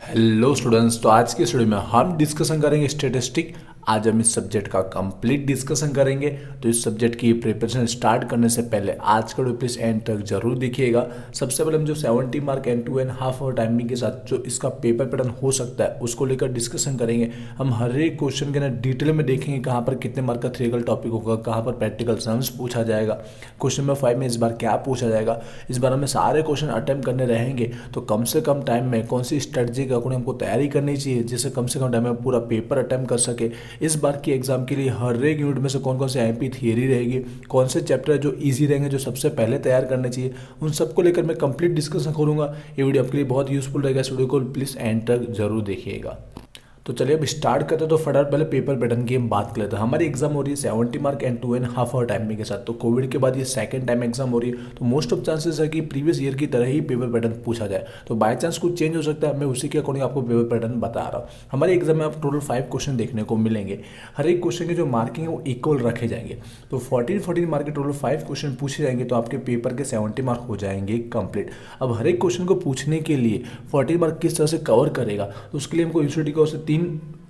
Hello students, तो आज की स्टूडियो में हम डिस्कशन करेंगे स्टैटिस्टिक। आज हम इस सब्जेक्ट का कंप्लीट डिस्कशन करेंगे। तो इस सब्जेक्ट की प्रिपरेशन स्टार्ट करने से पहले आज का वीडियो प्लीज एंड तक जरूर देखिएगा। सबसे पहले हम जो 70 मार्क एंड 2.5 आवर टाइमिंग के साथ जो इसका पेपर पैटर्न हो सकता है उसको लेकर डिस्कशन करेंगे। हम हर एक क्वेश्चन के ना डिटेल में देखेंगे कहाँ पर कितने मार्क का थ्योरेटिकल टॉपिक होगा, कहाँ पर प्रैक्टिकल सम्स पूछा जाएगा, क्वेश्चन नंबर 5 में इस बार क्या पूछा जाएगा। इस बार हमें सारे क्वेश्चन अटेम्प्ट करने रहेंगे। तो कम से कम टाइम में कौन सी स्ट्रेटजी के अकॉर्डिंग हमको तैयारी करनी चाहिए जिससे कम से कम टाइम में पूरा पेपर अटेम्प्ट कर सके। इस बार की एग्जाम के लिए हर एक यूनिट में से कौन कौन से आईएमपी थियरी रहेगी, कौन से चैप्टर जो इजी रहेंगे, जो सबसे पहले तैयार करने चाहिए, उन सबको लेकर मैं कंप्लीट डिस्कशन करूंगा। ये वीडियो आपके लिए बहुत यूजफुल रहेगा। इस वीडियो को प्लीज एंड तक जरूर देखिएगा। तो चलिए अब स्टार्ट करते हैं। तो फटाफट पहले पेपर पैटर्न की हम बात कर लेते हैं। हमारी एग्जाम हो रही है 70 मार्क एंड 2.5 आवर टाइमिंग के साथ। तो कोविड के बाद ये सेकंड टाइम एग्जाम हो रही है, तो मोस्ट ऑफ चांसेस है कि प्रीवियस ईयर की तरह ही पेपर पैटर्न पूछा जाए। तो बाय चांस कुछ चेंज हो सकता है, मैं उसी के अकॉर्डिंग आपको पेपर पैटर्न बता रहा हूँ। हमारे एग्जाम में आपको टोटल 5 क्वेश्चन देखने को मिलेंगे। हर एक क्वेश्चन के जो मार्किंग है वो इक्वल रखे जाएंगे। तो 14 मार्क के टोटल 5 क्वेश्चन पूछे जाएंगे, तो आपके पेपर के 70 मार्क हो जाएंगे कंप्लीट। अब हर एक क्वेश्चन को पूछने के लिए 14 मार्क किस तरह से कवर करेगा, तो उसके लिए हमको इंस्टीट्यूट की ओर से 3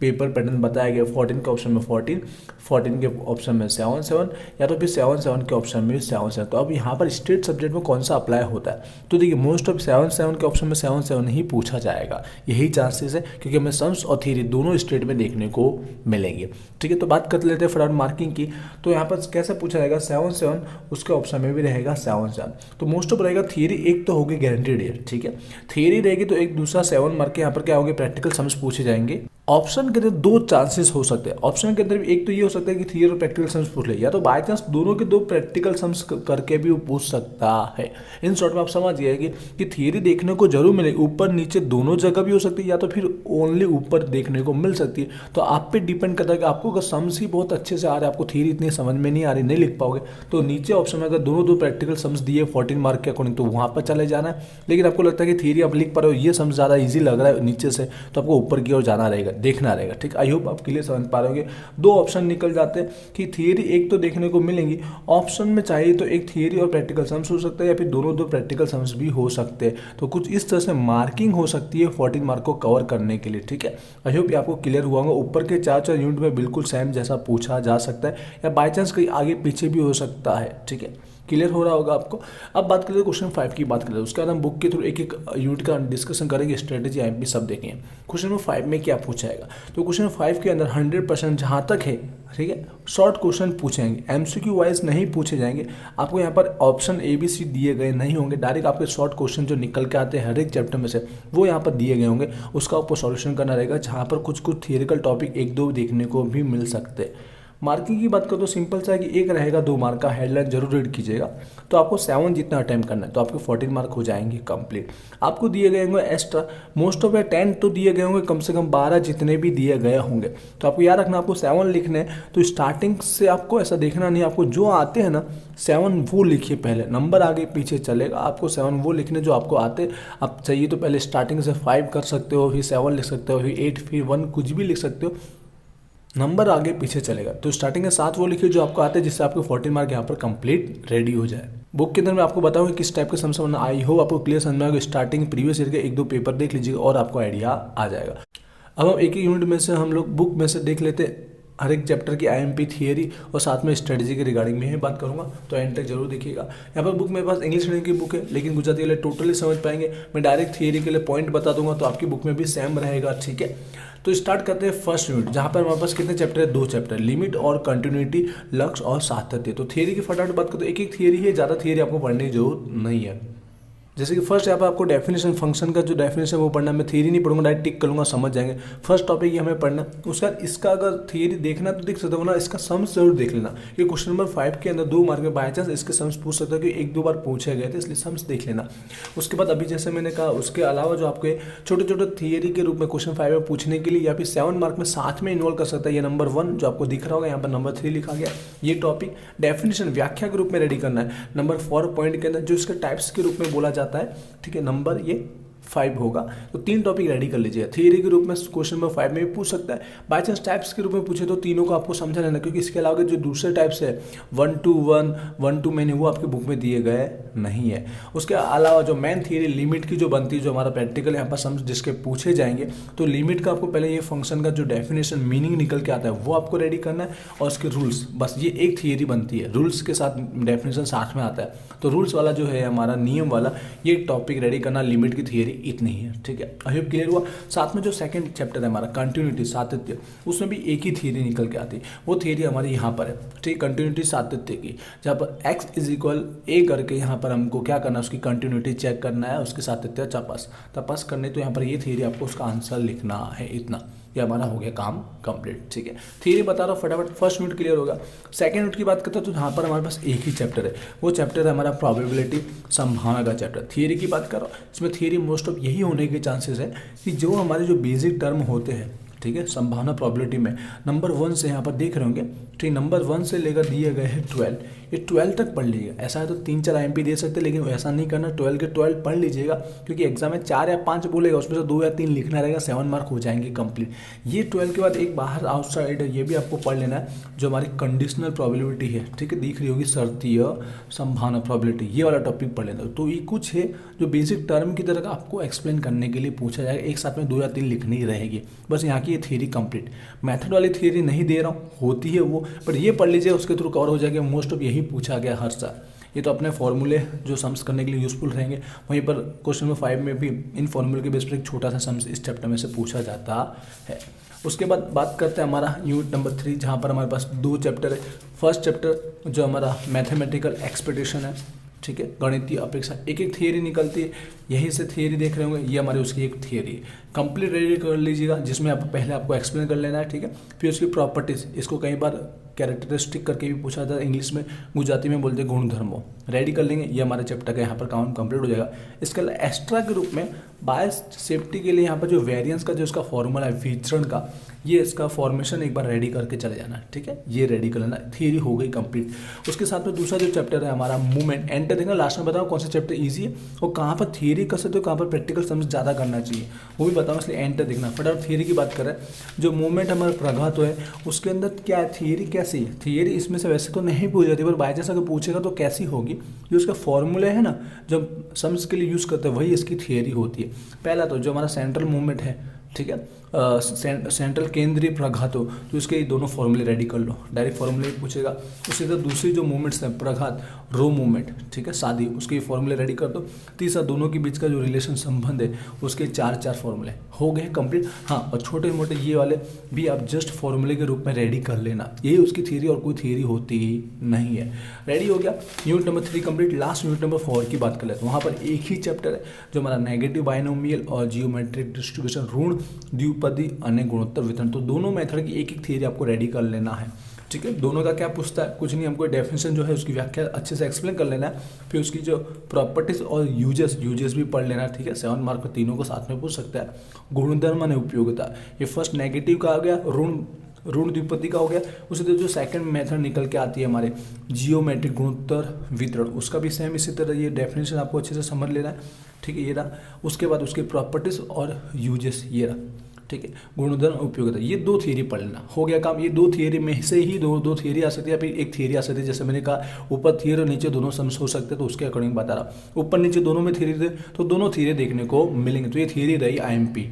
पेपर पैटर्न बताया गया। 14 के ऑप्शन में 14 के ऑप्शन में 7 या तो फिर 7 के ऑप्शन में 7। तो अब यहाँ पर स्टेट सब्जेक्ट में कौन सा अप्लाई होता है, तो देखिए मोस्ट ऑफ 7 के ऑप्शन में 7 ही पूछा जाएगा। यही चांसेस है क्योंकि हमें सम्स और थ्योरी दोनों स्टेट में देखने को मिलेंगे। ठीक है, तो बात कर लेते हैं फटाफट मार्किंग की। तो यहाँ पर कैसे पूछा जाएगा, 7 उसके ऑप्शन में भी रहेगा 7। तो मोस्ट ऑफ रहेगा थ्योरी, एक तो होगी गारंटीड है। ठीक है, थ्योरी रहेगी तो एक दूसरा 7 मार्क के यहाँ पर क्या होंगे, प्रैक्टिकल सम्स पूछे जाएंगे। ऑप्शन के अंदर 2 चांसेस हो सकते हैं। ऑप्शन के अंदर भी एक तो ये हो सकता है कि थियरी और प्रैक्टिकल सम्स पूछ ले, या तो बाय चांस दोनों के 2 प्रैक्टिकल सम्स करके भी वो पूछ सकता है। इन शॉर्ट में आप समझिए कि थियरी देखने को जरूर मिलेगी, ऊपर नीचे दोनों जगह भी हो सकती है, या तो फिर ओनली ऊपर देखने को मिल सकती है। तो आप पे डिपेंड करता है कि आपको अगर सम्स ही बहुत अच्छे से आ रहे हैं, आपको थियरी इतनी समझ में नहीं आ रही, नहीं लिख पाओगे, तो नीचे ऑप्शन में अगर दोनों प्रैक्टिकल सम्स दिए 14 मार्क के अकॉर्डिंग तो वहाँ पर चले जाना है। लेकिन आपको लगता है कि थियरी आप लिख पा रहे हो, ये सम्स ज़्यादा ईजी लग रहा है नीचे से, तो आपको ऊपर की ओर जाना रहेगा, देखना रहेगा। ठीक, आई होप आप क्लियर समझ पा रहे होंगे। 2 ऑप्शन निकल जाते हैं कि थियरी एक तो देखने को मिलेंगी, ऑप्शन में चाहिए तो एक थियरी और प्रैक्टिकल सम्स हो सकता है, या फिर दोनों प्रैक्टिकल सम्स भी हो सकते हैं। तो कुछ इस तरह से मार्किंग हो सकती है 14 मार्क को कवर करने के लिए। ठीक है, आई होप ये आपको क्लियर हुआ होगा। ऊपर के 4 यूनिट में बिल्कुल सेम जैसा पूछा जा सकता है, या बाई चांस कहीं आगे पीछे भी हो सकता है। ठीक है, क्लियर हो रहा होगा आपको। अब बात करें क्वेश्चन 5 की बात करें, उसके बाद हम बुक के थ्रू एक एक यूनिट का डिस्कशन करेंगे, स्ट्रेटेजी आईएमपी सब देखेंगे। क्वेश्चन नंबर 5 में क्या पूछा जाएगा, तो क्वेश्चन 5 के अंदर 100% जहाँ तक है, ठीक है, शॉर्ट क्वेश्चन पूछेंगे, एमसीक्यू वाइज नहीं पूछे जाएंगे। आपको यहाँ पर ऑप्शन ABC दिए गए नहीं होंगे, डायरेक्ट आपके शॉर्ट क्वेश्चन जो निकल के आते हैं हर एक चैप्टर में से वो यहाँ पर दिए गए होंगे, उसका आपको सॉल्यूशन करना रहेगा, जहाँ पर कुछ थियरिकल टॉपिक 1-2 देखने को भी मिल सकते हैं। मार्किंग की बात करो तो सिंपल सा है कि एक रहेगा 2 मार्क का, हेडलाइन जरूर रीड कीजिएगा। तो आपको 7 जितना अटेम्प्ट करना है, तो आपके 14 मार्क हो जाएंगे कंप्लीट। आपको दिए गए होंगे एक्स्ट्रा, मोस्ट ऑफ 10 तो दिए गए होंगे, कम से कम 12 जितने भी दिए गए होंगे। तो आपको याद रखना, आपको 7 लिखने हैं। तो स्टार्टिंग से आपको ऐसा देखना नहीं, आपको जो आते हैं ना 7 वो लिखिए पहले, नंबर आगे पीछे चलेगा। आपको 7 वो लिखने जो आपको आते। आप चाहिए तो पहले स्टार्टिंग से 5 कर सकते हो, फिर 7 लिख सकते हो, फिर 8, फिर 1, कुछ भी लिख सकते हो, नंबर आगे पीछे चलेगा। तो स्टार्टिंग में 7 वो लिखिए जो आपको आते हैं, जिससे आपको 14 मार्क यहाँ पर कंप्लीट रेडी हो जाए। बुक के अंदर मैं आपको बताऊंगा किस टाइप के समझ में आई हो, आपको क्लियर समझ में आएगा। स्टार्टिंग प्रीवियस ईयर के 1-2 पेपर देख लीजिएगा और आपको आइडिया आ जाएगा। अब हम एक ही यूनिट में से हम लोग बुक में से देख लेते हैं हर एक चैप्टर की आईएमपी थियरी, और साथ में स्ट्रेटजी के रिगार्डिंग में ही बात करूंगा, तो एंड तक जरूर देखिएगा। यहाँ पर बुक मेरे पास इंग्लिश मीडियम की बुक है, लेकिन गुजराती वाले टोटली समझ पाएंगे। मैं डायरेक्ट थियरी के लिए पॉइंट बता दूंगा, तो आपकी बुक में भी सेम रहेगा। ठीक है, तो स्टार्ट करते हैं फर्स्ट यूनिट, जहाँ पर हमारे पास कितने चैप्टर है, 2 चैप्टर, लिमिट और कंटिन्यूटी, लक्ष्य और सातत्य। तो थियरी की फटाफट बात करें तो एक थियरी है, ज़्यादा थियरी आपको पढ़ने की जरूरत नहीं है। जैसे कि फर्स्ट यहाँ पर आपको डेफिनेशन, फंक्शन का जो डेफिनेशन वो पढ़ना है। मैं थियरी नहीं पढ़ूंगा, डायरेक्ट टिक करूँगा, समझ जाएंगे। फर्स्ट टॉपिक ये हमें पढ़ना। उसका इसका अगर थियरी देखना तो देख सकते हो ना, इसका सम्स जरूर देख लेना, कि क्वेश्चन नंबर 5 के अंदर 2 मार्क में बाय चांस इसके सम्स पूछ सकते हो, कि 1-2 बार पूछे गए थे, इसलिए सम्स देख लेना। उसके बाद अभी जैसे मैंने कहा, उसके अलावा जो आपके छोटे छोटे थियरी के रूप में क्वेश्चन 5 में पूछने के लिए, या फिर 7 मार्क में साथ में इन्वॉल्व कर सकता है। ये नंबर 1 जो आपको दिख रहा होगा, यहाँ पर नंबर 3 लिखा गया, ये टॉपिक डेफिनेशन व्याख्या के रूप में रेडी करना है। नंबर 4 पॉइंट के अंदर जो इसके टाइप्स के रूप में बोला जाता है, ठीक है, नंबर ये 5 होगा। तो 3 टॉपिक रेडी कर लीजिए। थियरी के रूप में क्वेश्चन नंबर 5 में भी पूछ सकता है, बाई चांस टाइप्स के रूप में पूछे तो तीनों को आपको समझा लेना, क्योंकि इसके अलावा जो दूसरे टाइप्स है 1 to 1, 1 to many, वो आपके बुक में दिए गए नहीं है। उसके अलावा जो मेन थियरी लिमिट की जो बनती है, जो हमारा प्रैक्टिकल यहाँ पर समझ जिसके पूछे जाएंगे, तो लिमिट का आपको पहले ये फंक्शन का जो डेफिनेशन मीनिंग निकल के आता है वो आपको रेडी करना है, और उसके रूल्स, बस ये एक थियरी बनती है, रूल्स के साथ डेफिनेशन साथ में आता है। तो रूल्स वाला जो है हमारा नियम वाला ये टॉपिक रेडी करना, लिमिट की थियरी इतनी ही है, ठीक है। आई होप क्लियर हुआ। साथ में जो सेकंड चैप्टर है हमारा कंटिन्यूटी, सातत्य, उसमें भी एक ही थियरी निकल के आती है। वो थियरी हमारी यहाँ पर है, ठीक, कंटिन्यूटी सातत्य की, जहाँ पर x = a करके यहाँ पर हमको क्या करना है, उसकी कंटिन्यूटी चेक करना है, उसके सातत्य तपास करने। तो यहाँ पर ये थियरी आपको उसका आंसर लिखना है, इतना, ये हमारा हो गया काम कंप्लीट, ठीक है। थियरी बता रहा हूँ फटाफट, फर्स्ट यूनिट क्लियर होगा। सेकंड यूनिट की बात करते हैं तो यहाँ पर हमारे पास एक ही चैप्टर है, वो चैप्टर है हमारा प्रोबेबिलिटी, संभावना का चैप्टर। थियरी की बात कर रहा हूँ, इसमें थियरी मोस्ट ऑफ यही होने के चांसेस है कि जो हमारे जो बेसिक टर्म होते हैं, ठीक है, संभावना प्रोबेबिलिटी में नंबर 1 से यहाँ पर देख रहे होंगे, ठीक, नंबर 1 से लेकर दिए गए हैं 12, ये 12 तक पढ़ लीजिएगा। ऐसा है तो 3-4 IMP दे सकते हैं, लेकिन ऐसा नहीं करना, 12 के 12 पढ़ लीजिएगा, क्योंकि एग्जाम में 4 या 5 बोलेगा, उसमें से 2 या 3 लिखना रहेगा, 7 मार्क हो जाएंगे कंप्लीट। ये 12 के बाद एक बाहर आउटसाइड ये भी आपको पढ़ लेना है, जो हमारी कंडीशनल प्रोबेबिलिटी है, ठीक है, दिख रही होगी, शर्तीय संभावना प्रोबेबिलिटी, ये वाला टॉपिक पढ़ लेना। तो ये कुछ है जो बेसिक टर्म की तरह आपको एक्सप्लेन करने के लिए पूछा जाएगा, एक साथ में 2 या 3 लिखनी ही रहेगी, बस यहाँ की ये थियरी कंप्लीट। मेथड वाली थियरी नहीं दे रहा हूँ, होती है वो, बट ये पढ़ लीजिए, उसके थ्रू कवर हो जाएगा। मोस्ट ऑफ यही पूछा गया हर साल। ये तो अपने फॉर्मूले जो सम्स करने के लिए यूजफुल रहेंगे। वहीं पर क्वेश्चन नंबर 5 में भी इन फॉर्मूले के बेस पर एक छोटा सा सम्स इस चैप्टर में से पूछा जाता है। उसके बाद बात करते हैं हमारा यूनिट नंबर 3, जहाँ पर हमारे पास 2 चैप्टर है। फर्स्ट चैप्टर जो हमारा मैथमेटिकल एक्सपेक्टेशन है, ठीक है, गणितीय अपेक्षा, एक थियरी निकलती है, यहीं से थियरी देख रहे होंगे, ये हमारी उसकी एक थियरी कंप्लीट रेडी कर लीजिएगा, जिसमें आप पहले आपको एक्सप्लेन कर लेना है, ठीक है। फिर उसकी प्रॉपर्टीज, इसको कई बार कैरेक्टरिस्टिक करके भी पूछा जाता है, इंग्लिश में, गुजराती में बोलते हैं गुणधर्मों, रेडी कर लेंगे। ये हमारे चैप्टर का यहाँ पर काम कंप्लीट हो जाएगा। इसके अलावा एक्स्ट्रा के रूप में बायस सेफ्टी के लिए यहाँ पर जो वेरिएंस का जो इसका फॉर्मूला है विचरण का, ये इसका फॉर्मेशन एक बार रेडी करके चले जाना है, ठीक है, ये रेडी कर लेना। थियरी हो गई कंप्लीट। उसके साथ में दूसरा जो चैप्टर है हमारा मूवमेंट, एंटर देखना, लास्ट में बताओ कौन सा चैप्टर ईजी है और कहाँ पर थियरी कर सकते हो, कहाँ पर प्रैक्टिकल समझ ज़्यादा करना चाहिए, वो भी बताओ, इसलिए एंटर देखना। फटाफट थियरी की बात करें, जो मूवमेंट हमारा प्रघात है, उसके अंदर क्या है, थियरी कैसी है। थियरी इसमें से वैसे तो नहीं पूछ जाती, पर बाई चांस अगर पूछेगा तो कैसी होगी, जो उसका फॉर्मूले है ना, जो सम्स के लिए यूज़ करते हैं, वही इसकी थियरी होती है। पहला तो जो हमारा सेंट्रल मूवमेंट है, ठीक है, सेंट्रल केंद्रीय प्रघात हो, तो इसके दोनों फॉर्मूले रेडी कर लो, डायरेक्ट फॉर्मूले पूछेगा। उसी तरह दूसरी जो मूवमेंट्स हैं, प्रघात, रो मूवमेंट, ठीक है, शादी, उसके फॉर्मूले रेडी कर दो। तीसरा दोनों के बीच का जो रिलेशन संबंध है, उसके 4 फॉर्मूले हो गए कंप्लीट। हाँ, और छोटे मोटे ये वाले भी आप जस्ट फॉर्मूले के रूप में रेडी कर लेना, यही उसकी थियरी, और कोई थियरी होती ही नहीं है। रेडी हो गया unit number 3 complete. Last unit number 4 की बात कर लेते हैं। वहाँ पर एक ही चैप्टर है जो हमारा नेगेटिव बाइनोमियल और जियोमेट्रिक डिस्ट्रीब्यूशन, ऋण द्विपदी अन्य गुणोत्तर वितरण। तो दोनों मेथड की एक थियरी आपको रेडी कर लेना है, ठीक है। दोनों का क्या पूछता है, कुछ नहीं, हमको डेफिनेशन जो है उसकी व्याख्या अच्छे से एक्सप्लेन कर लेना है, फिर उसकी जो प्रॉपर्टीज और यूजेस भी पढ़ लेना है, ठीक है। 7 मार्क पर तीनों को साथ में पूछ सकता है। गुणधर्म और उपयोगिता, ये फर्स्ट नेगेटिव का आ गया, ऋण द्विपदी का हो गया। उसी तरह जो सेकंड मेथड निकल के आती है हमारे जियोमेट्रिक गुणोत्तर वितरण, उसका भी सेम इसी तरह ये डेफिनेशन आपको अच्छे से समझ लेना है, ठीक है, ये रहा। उसके बाद उसकी प्रॉपर्टीज और यूजेस, ये रहा, ठीक है, गुणधर्म उपयोगिता, ये 2 थियरी पढ़ लेना, हो गया काम। ये 2 थियरी में से ही दो थियरी आ सकती है, फिर एक थियरी आ सकती है। जैसे मैंने कहा ऊपर थियरी और नीचे दोनों सम्स हो सकते हैं, तो उसके अकॉर्डिंग बता रहा। ऊपर नीचे दोनों में थियरी थे, तो दोनों थियरी देखने को मिलेंगे। तो ये थियरी रही IMP।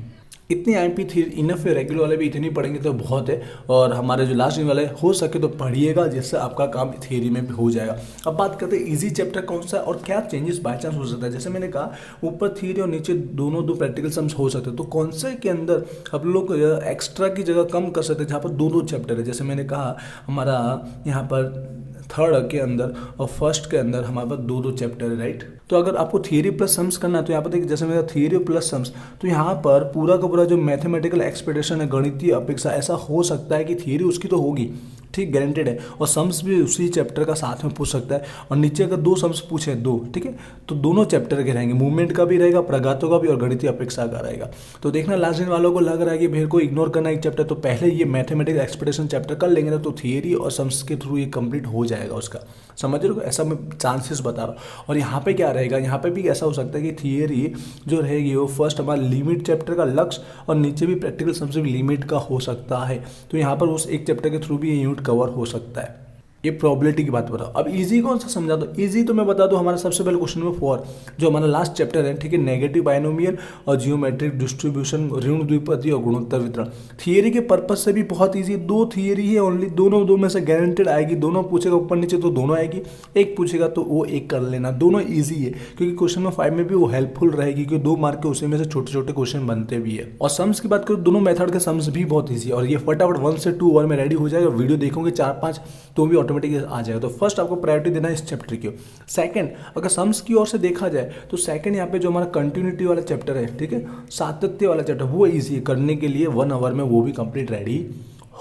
इतनी IMP थी इनफ है, रेगुलर वाले भी इतनी पढ़ेंगे तो बहुत है। और हमारे जो लास्ट वाले हो सके तो पढ़िएगा, जिससे आपका काम थियरी में भी हो जाएगा। अब बात करते हैं इजी चैप्टर कौन सा है और क्या चेंजेस बाय चांस हो सकता है। जैसे मैंने कहा ऊपर थियरी और नीचे दोनों 2 प्रैक्टिकल सम्स हो सकते हैं, तो कौन से के अंदर हम लोग एक्स्ट्रा की जगह कम कर सकते हैं, जहाँ पर 2 चैप्टर है। जैसे मैंने कहा हमारा यहाँ पर थर्ड के अंदर और फर्स्ट के अंदर हमारे पास 2 चैप्टर है, राइट। तो अगर आपको थियरी प्लस सम्स करना है तो यहाँ पर देखिए, जैसे मेरा थियरी प्लस सम्स, तो यहाँ पर पूरा का पूरा जो मैथमेटिकल एक्सपेक्टेशन है, गणितीय अपेक्षा, ऐसा हो सकता है कि थियरी उसकी तो होगी, ठीक, गारंटेड है, और सम्स भी उसी चैप्टर का साथ में पूछ सकता है। और नीचे अगर 2 सम्स पूछे 2, ठीक है, तो दोनों चैप्टर के रहेंगे, मूवमेंट का भी रहेगा, प्रघातों का भी, और गणितीय अपेक्षा का रहेगा। तो देखना लास्ट दिन वालों को लग रहा है कि भैया को इग्नोर करना एक चैप्टर, तो पहले ये मैथमेटिकल एक्सपेक्टेशन चैप्टर कर लेंगे ना, तो थियरी और सम्स के थ्रू ये कंप्लीट हो जाएगा उसका। समझ रहे हो, ऐसा मैं चांसेस बता रहा हूँ। और यहाँ पे क्या रहेगा, यहाँ पे भी ऐसा हो सकता है कि थियरी जो रहेगी वो फर्स्ट हमारा लिमिट चैप्टर का लक्ष्य और नीचे भी प्रैक्टिकल सम्स भी लिमिट का हो सकता है। तो यहाँ पर उस एक चैप्टर के थ्रू भी ये यूनिट कवर हो सकता है। ये प्रोबेबिलिटी की बात बताओ। अब इजी कौन सा समझा दो, इजी तो मैं बता दूं हमारा सबसे पहले क्वेश्चन नंबर 4 जो हमारा लास्ट चैप्टर है, ठीक है, नेगेटिव बाइनोमियल और जियोमेट्रिक डिस्ट्रीब्यूशन, ऋण द्विपदी और गुणोत्तर वितरण। थियरी के पर्पज से भी बहुत ईजी, 2 थियरी है ओनली, दोनों दो में से गारंटेड आएगी, दोनों पूछेगा ऊपर नीचे तो दोनों आएगी, एक पूछेगा तो वो एक कर लेना, दोनों ईजी है क्योंकि क्वेश्चन नंबर 5 में भी वो हेल्पफुल रहेगी क्योंकि 2 मार्क के उसी में से छोटे छोटे क्वेश्चन बनते भी है। और सम्स की बात करूँ दोनों मेथड के सम्स भी बहुत ईजी है और ये फटाफट 1 से 2 आवर में रेडी हो जाएगा। वीडियो देखोगे 4-5 तो भी ऑटोमेटिक आ जाएगा। तो फर्स्ट आपको प्रायोरिटी देना है इस चैप्टर की। सेकंड, अगर सम्स की ओर से देखा जाए तो सेकंड यहाँ पे जो हमारा कंटिन्यूटी वाला चैप्टर है, ठीक है, सातत्य वाला चैप्टर, वो इजी है करने के लिए, 1 आवर में वो भी कंप्लीट रेडी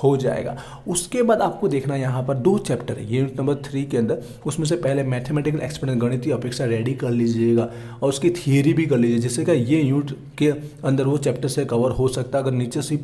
हो जाएगा। उसके बाद आपको देखना यहाँ पर 2 चैप्टर है यूनिट नंबर 3 के अंदर, उसमें से पहले मैथमेटिकल एक्सपेरिमेंट गणितीय अपेक्षा रेडी कर लीजिएगा और उसकी थियरी भी कर लीजिए, जिससे कि ये यूनिट के अंदर वो चैप्टर से कवर हो सकता है अगर नीचे से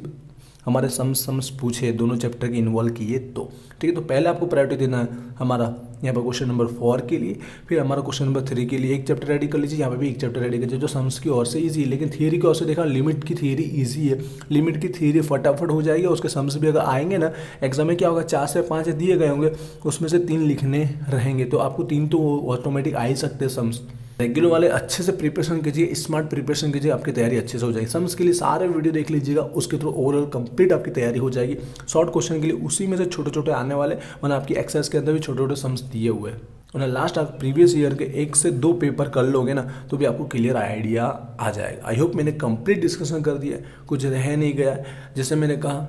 हमारे सम्स पूछे दोनों चैप्टर के इन्वॉल्व किए तो, ठीक है। तो पहले आपको प्रायोरिटी देना है हमारा यहाँ पर क्वेश्चन नंबर 4 के लिए, फिर हमारा क्वेश्चन नंबर 3 के लिए एक चैप्टर रेडी कर लीजिए, यहाँ पे भी एक चैप्टर रेडी कीजिए जो सम्स की ओर से इजी है, लेकिन थियरी की ओर से देखा लिमिट की थियरी इजी है, लिमिट की थियरी फटाफट हो जाएगी। उसके सम्स भी अगर आएंगे ना एग्जाम में क्या होगा, 4 से 5 दिए गए होंगे, उसमें से 3 लिखने रहेंगे, तो आपको 3 तो ऑटोमेटिक आ ही सकते हैं सम्स। रेगुलर वाले अच्छे से प्रिपरेशन कीजिए, स्मार्ट प्रिपरेशन कीजिए, आपकी तैयारी अच्छे से हो जाएगी। सम्स के लिए सारे वीडियो देख लीजिएगा, उसके थ्रू ओवरऑल कंप्लीट आपकी तैयारी हो जाएगी। शॉर्ट क्वेश्चन के लिए उसी में से छोटे छोटे आने वाले, मतलब आपकी एक्सरसाइज के अंदर भी छोटे छोटे सम्स दिए हुए हैं। और लास्ट आप प्रीवियस ईयर के 1 से 2 पेपर कर लोगे ना तो भी आपको क्लियर आइडिया आ जाएगा। आई होप मैंने कंप्लीट डिस्कशन कर दिया, कुछ रह नहीं गया। जैसे मैंने कहा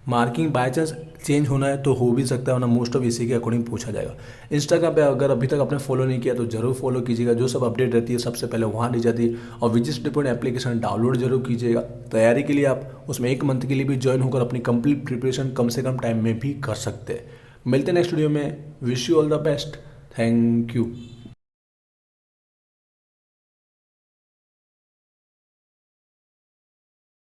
मार्किंग बाय चांस चेंज होना है तो हो भी सकता है, वरना मोस्ट ऑफ इसी के अकॉर्डिंग पूछा जाएगा। इंस्टाग्राम पे अगर अभी तक आपने फॉलो नहीं किया तो जरूर फॉलो कीजिएगा, जो सब अपडेट रहती है सबसे पहले वहाँ दी जाती है। और विजिट डिपॉइंट एप्लीकेशन डाउनलोड जरूर कीजिएगा। तैयारी के लिए आप उसमें 1 मंथ के लिए भी ज्वाइन होकर अपनी कंप्लीट प्रिपरेशन कम से कम टाइम में भी कर सकते हैं। मिलते हैं नेक्स्ट वीडियो में। Wish you all the best. Thank you.